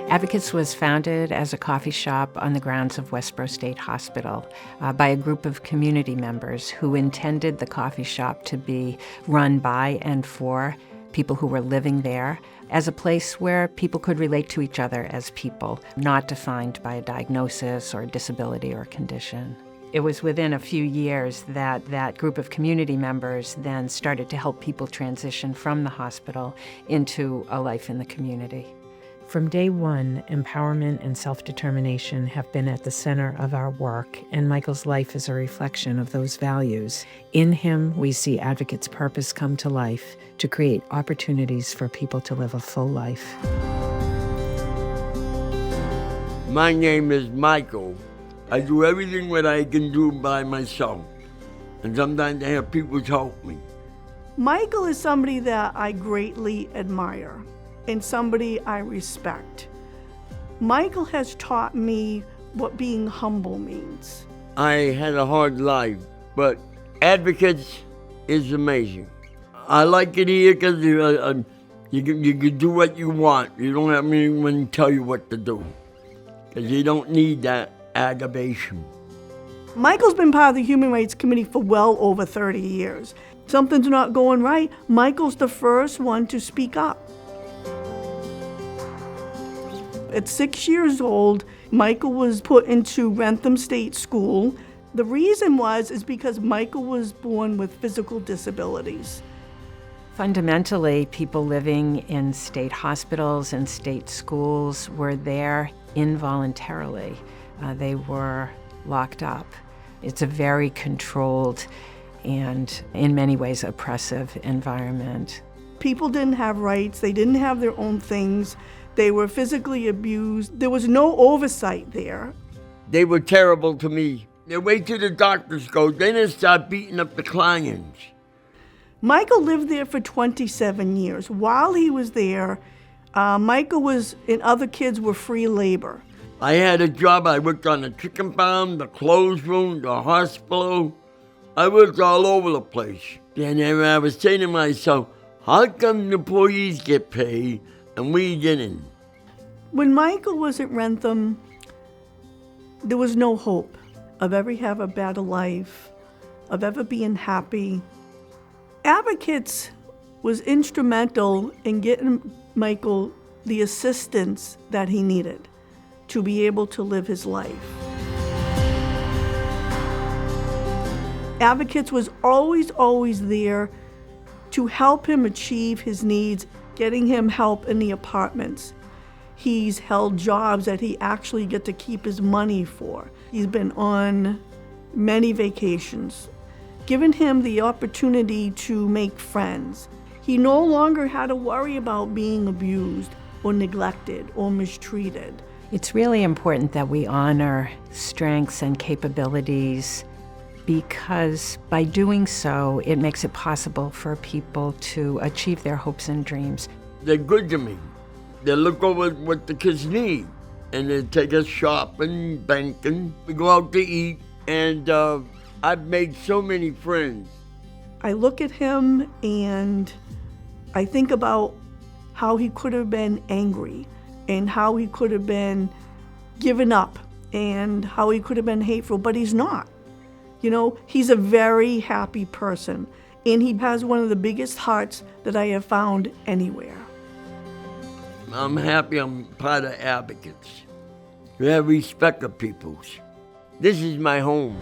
Advocates was founded as a coffee shop on the grounds of Westboro State Hospital by a group of community members who intended the coffee shop to be run by and for people who were living there as a place where people could relate to each other as people, not defined by a diagnosis or disability or condition. It was within a few years that that group of community members then started to help people transition from the hospital into a life in the community. From day one, empowerment and self-determination have been at the center of our work, and Michael's life is a reflection of those values. In him, we see Advocate's purpose come to life to create opportunities for people to live a full life. My name is Michael. I do everything what I can do by myself, and sometimes I have people help me. Michael is somebody that I greatly admire and somebody I respect. Michael has taught me what being humble means. I had a hard life, but Advocates is amazing. I like it here because you can do what you want. You don't have anyone tell you what to do, because you don't need that aggravation. Michael's been part of the Human Rights Committee for well over 30 years. Something's not going right, Michael's the first one to speak up. At 6 years old, Michael was put into Wrentham State School. The reason is because Michael was born with physical disabilities. Fundamentally, people living in state hospitals and state schools were there involuntarily. They were locked up. It's a very controlled and, in many ways, oppressive environment. People didn't have rights. They didn't have their own things. They were physically abused. There was no oversight there. They were terrible to me. They wait till the doctors go, then they start beating up the clients. Michael lived there for 27 years. While he was there, Michael and other kids were free labor. I had a job. I worked on the chicken farm, the clothes room, the hospital. I worked all over the place. And then I was saying to myself, how come the employees get paid and we didn't? When Michael was at Wrentham, there was no hope of ever have a better life, of ever being happy. Advocates was instrumental in getting Michael the assistance that he needed to be able to live his life. Advocates was always there to help him achieve his needs, getting him help in the apartments. He's held jobs that he actually get to keep his money for. He's been on many vacations, giving him the opportunity to make friends. He no longer had to worry about being abused or neglected or mistreated. It's really important that we honor strengths and capabilities, because by doing so, it makes it possible for people to achieve their hopes and dreams. They're good to me. They look over what the kids need, and they take us shopping, banking. We go out to eat, and I've made so many friends. I look at him and I think about how he could have been angry and how he could have been given up and how he could have been hateful, but he's not. You know, he's a very happy person, and he has one of the biggest hearts that I have found anywhere. I'm happy I'm part of Advocates. We have respect of peoples. This is my home.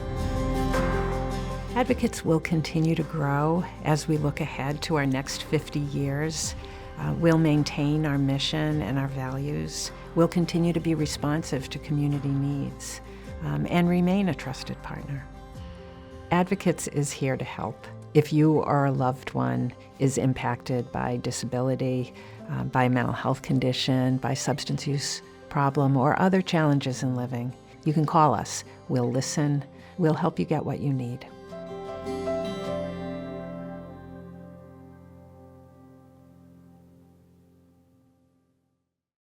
Advocates will continue to grow as we look ahead to our next 50 years. We'll maintain our mission and our values. We'll continue to be responsive to community needs and remain a trusted partner. Advocates is here to help. If you or a loved one is impacted by disability, by mental health condition, by substance use problem, or other challenges in living, you can call us. We'll listen. We'll help you get what you need.